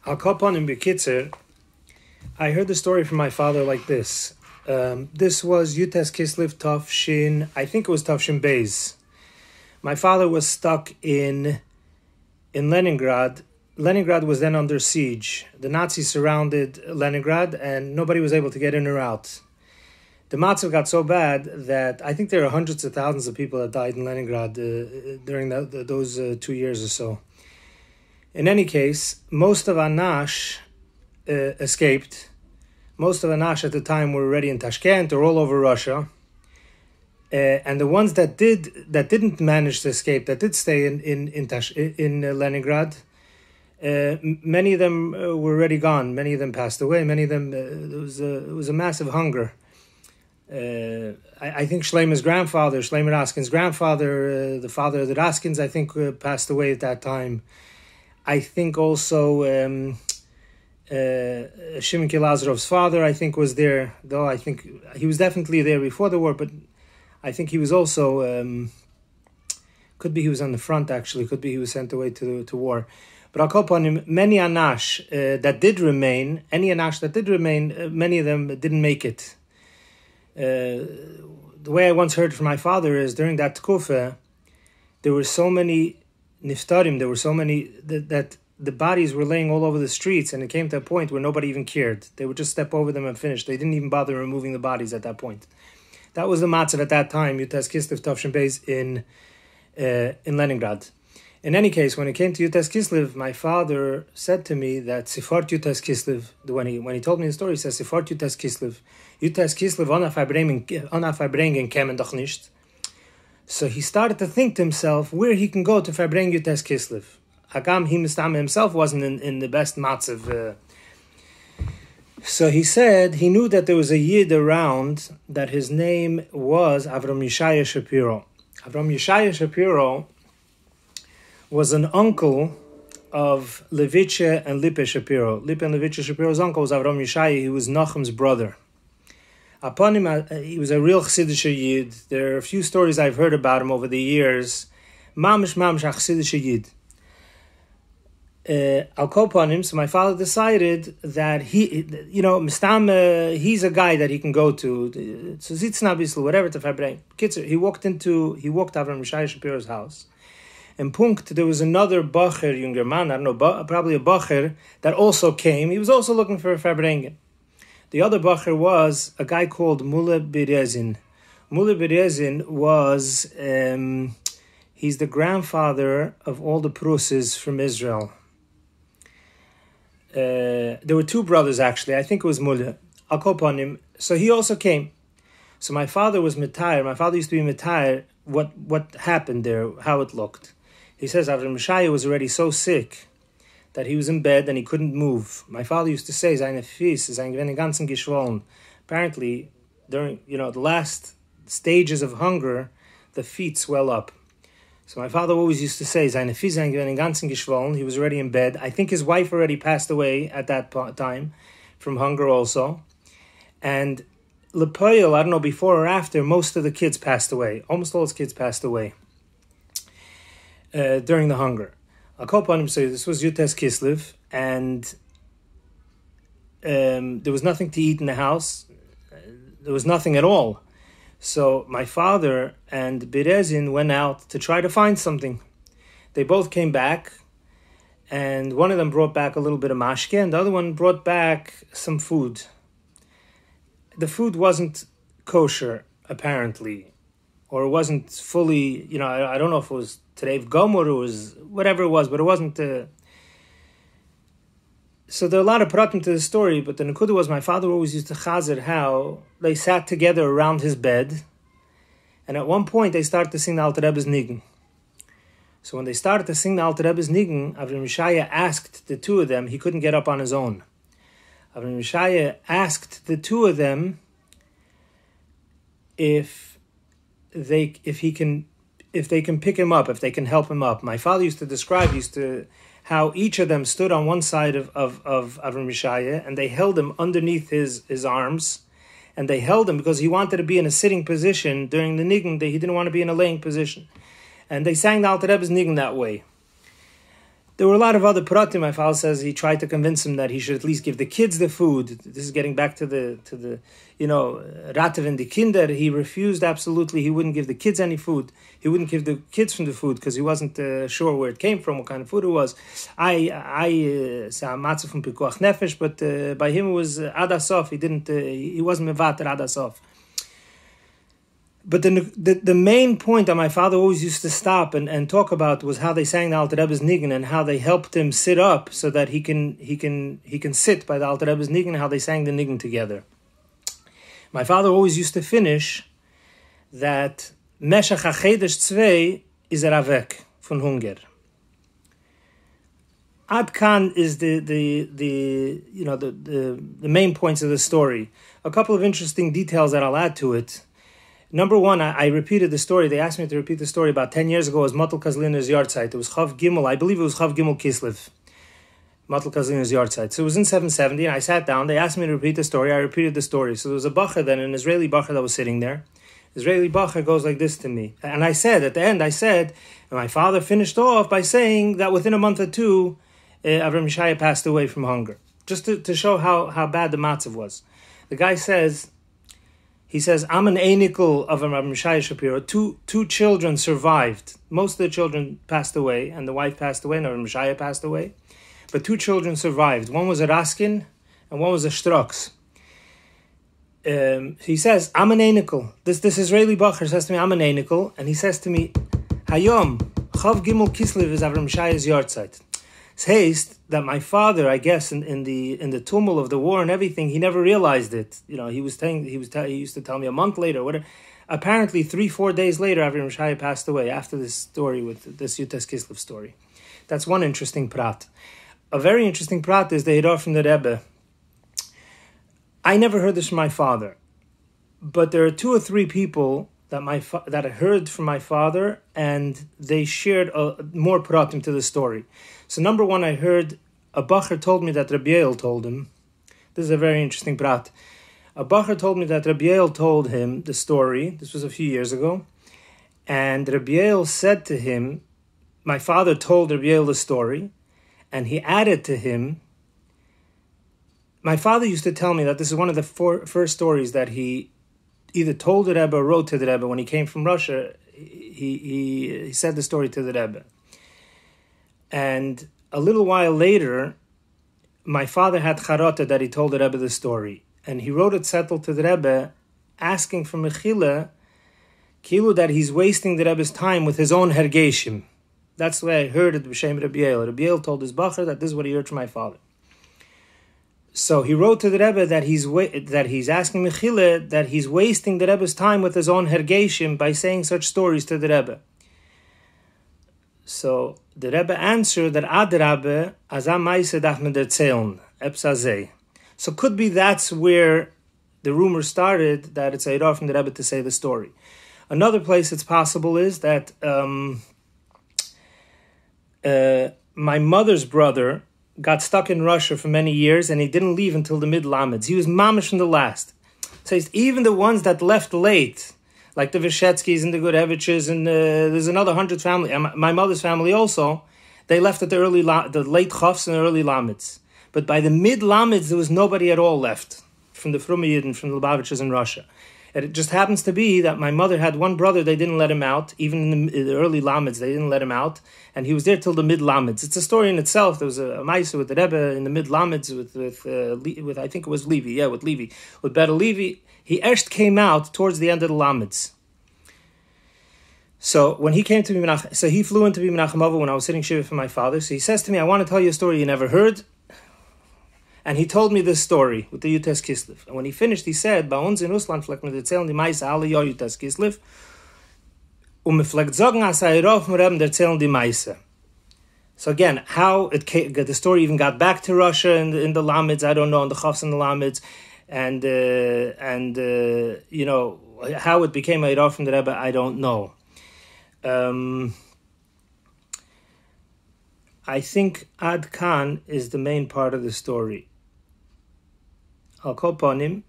Al Kopanim Bekitzer, I heard the story from my father like this. This was Yud Tes Kislev Tafshin, I think it was Tafshin Beis. My father was stuck in Leningrad. Leningrad was then under siege. The Nazis surrounded Leningrad and nobody was able to get in or out. The Matzah got so bad that I think there are hundreds of thousands of people that died in Leningrad during those 2 years or so. In any case, most of Anash escaped. Most of Anash at the time were already in Tashkent or all over Russia. And the ones that didn't manage to escape, that did stay in Leningrad, many of them were already gone. Many of them passed away. Many of them, it was a massive hunger. I think Shleimer's grandfather, Shleimer Raskin's grandfather, the father of the Raskins, I think passed away at that time. I think also Shimon Kilazarov's father, I think, was there, though I think he was definitely there before the war, but I think he was also, could be he was on the front actually, could be he was sent away to war. But I'll call upon him, many Anash that did remain, many of them didn't make it. The way I once heard from my father is during that Tkufa, there were so many niftarim, there were so many that the bodies were laying all over the streets, and it came to a point where nobody even cared. They would just step over them and finish. They didn't even bother removing the bodies at that point. That was the matzav at that time, Yud Tes Kislev Tafshin Beis in Leningrad. In any case, when it came to Yud Tes Kislev, my father said to me that Sifart Yud Tes Kislev, when he told me the story, he says, Sifart Yud Tes Kislev, Yud Tes Kislev ona verbringen kämen doch nicht. So he started to think to himself where he can go to verbring Yud Tes Kislev. Hagam Himestam himself wasn't in the best matzav. So he said he knew that there was a Yid around that his name was Ishaiah Shapiro. Ishaiah Shapiro was an uncle of Levitche and Lippe Shapiro. Lippe and Levitche Shapiro's uncle was Ishaiah. He was Nachum's brother. Upon him, he was a real Chassidish Yid. There are a few stories I've heard about him over the years. Mamish a Chassidish Yid. I'll call upon him. So my father decided that he's a guy that he can go to. So Zitzna Bisl, whatever to Fabrein. He walked Avram Ishaiah Shapiro's house. And Punkt, there was another Bacher, younger man, I don't know, probably a Bacher, that also came. He was also looking for a Fabrengen. The other Bacher was a guy called Mulleh Berezin. Mulleh Berezin was, he's the grandfather of all the Pruses from Israel. There were two brothers, actually. I think it was Mulleh. I'll call upon him. So he also came. So my father was Metair. My father used to be Metair. What happened there, how it looked. He says Avram Ishaiah was already so sick that he was in bed and he couldn't move. My father used to say, seine Füße, seine ganzen geschwollen. Apparently, during the last stages of hunger, the feet swell up. So my father always used to say, seine Füße, seine ganzen geschwollen. He was already in bed. I think his wife already passed away at that time from hunger also. And Lepoil, I don't know, before or after, most of the kids passed away. Almost all his kids passed away during the hunger. I'll call upon him, say this was Yud Tes Kislev, and there was nothing to eat in the house. There was nothing at all. So my father and Berezin went out to try to find something. They both came back, and one of them brought back a little bit of mashke, and the other one brought back some food. The food wasn't kosher, apparently, or it wasn't fully, I don't know if it was Terev Gomor, or it was whatever it was, but it wasn't. So there are a lot of pratim to the story, but the Nakuda was my father always used to chazer how they sat together around his bed, and at one point they started to sing the Alter Rebbe's Nigun. So when they started to sing the Alter Rebbe's Nigun, Avram Ishaiah asked the two of them, he couldn't get up on his own. Avram Ishaiah asked the two of them if they can pick him up, if they can help him up. My father used to describe how each of them stood on one side of Avram Ishaiah, and they held him underneath his arms, and they held him because he wanted to be in a sitting position during the nigun. He didn't want to be in a laying position, and they sang the Alter Rebbe's nigun that way. There were a lot of other pratim. My father says he tried to convince him that he should at least give the kids the food. This is getting back to the Ratev and the Kinder. He refused absolutely. He wouldn't give the kids any food. He wouldn't give the kids from the food because he wasn't sure where it came from, what kind of food it was. I say matzah from pikuach nefesh, but by him it was adasof. He wasn't mevater adasof. But the main point that my father always used to stop and talk about was how they sang the Alter Rebbe's nigun and how they helped him sit up so that he can sit by the Alter Rebbe's nigun, and how they sang the nigun together. My father always used to finish that Meshach HaChedesh Tzvei is Ravek von Hunger. Ad Kan is the main points of the story. A couple of interesting details that I'll add to it. Number one, I repeated the story. They asked me to repeat the story about 10 years ago. It was Matel Kazlina's yahrzeit. It was Chav Gimel. I believe it was Chav Gimel Kislev. Matel Kazlina's yahrzeit. So it was in 770, and I sat down. They asked me to repeat the story. I repeated the story. So there was a bacher then, an Israeli bacher that was sitting there. Israeli bacher goes like this to me. And I said, at the end, and my father finished off by saying that within a month or two, Avram Ishaiah passed away from hunger. Just to show how bad the matzav was. The guy says, I'm an einikul of Ishaiah Shapiro. Two children survived. Most of the children passed away, and the wife passed away, and Ishaiah passed away. But 2 children survived. One was a Raskin, and one was a Strux. He says, I'm an einikul. This Israeli bacher says to me, I'm an einikul, and he says to me, Hayom, Chav Gimel Kislev is Avram Ishaiah's yahrzeit. Says that my father, I guess, in the tumult of the war and everything, he never realized it. He used to tell me a month later, whatever. Apparently, 3-4 days later, Avram Ishaiah passed away after this story with this Yud Tes Kislev story. That's one interesting prat. A very interesting prat is the Hidor from the Rebbe. I never heard this from my father, but there are 2 or 3 people that I heard from my father, and they shared more pratim to the story. So number one, I heard a bacher told me that Reb Yisroel told him. This is a very interesting prat. A bacher told me that Reb Yisroel told him the story. This was a few years ago. And Reb Yisroel said to him, my father told Reb Yisroel the story, and he added to him, my father used to tell me that this is one of the first stories that he either told the Rebbe or wrote to the Rebbe. When he came from Russia, he said the story to the Rebbe. And a little while later, my father had charata that he told the Rebbe the story. And he wrote it settled to the Rebbe, asking for mechila, kilu, that he's wasting the Rebbe's time with his own hergeshim. That's the way I heard it, b'shem Reb Yisroel. Reb Yisroel told his bacher that this is what he heard from my father. So he wrote to the Rebbe that he's asking mechila, that he's wasting the Rebbe's time with his own hergeshim by saying such stories to the Rebbe. So the Rebbe answered that Adrabe azam ma'aseh dach med erzählen, ebsazeh. So could be that's where the rumor started, that it's a hidor from the Rebbe to say the story. Another place it's possible is that my mother's brother got stuck in Russia for many years, and he didn't leave until the mid-Lamids. He was mamish from the last. So even the ones that left late, like the Vishetsky's and the Gureviches, and there's another 100 family, and my mother's family also, they left at the late Chofs and the early Lamids. But by the mid-Lamids, there was nobody at all left from the Frumiyid and from the Lubavitches in Russia. And it just happens to be that my mother had one brother, they didn't let him out. Even in the early Lamids, they didn't let him out. And he was there till the mid-Lamids. It's a story in itself. There was a Maisa with the Rebbe in the mid-Lamids with I think it was Levi. Yeah, with Levi. With Beta Levi. He erst came out towards the end of the Lamids. So when he came to me, so he flew into Menachem when I was sitting shiva for my father. So he says to me, I want to tell you a story you never heard. And he told me this story with the Yud Tes Kislev. And when he finished, he said, Bei uns in Russland fleckt man erzählen die Meise alle Jahr Yud Tes Kislev. Und man fleckt sagen, als rauf vom Rebbe erzählen die Meise. So again, how the story even got back to Russia in the Lamids, I don't know, in the Chofs and the Lamids, and how it became a hidor from the Rebbe, I don't know. I think Ad Kan is the main part of the story. Al kol panim,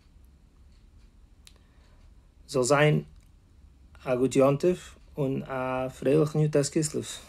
soll sein a gut Yontif und a freilichen Yud Tes Kislev.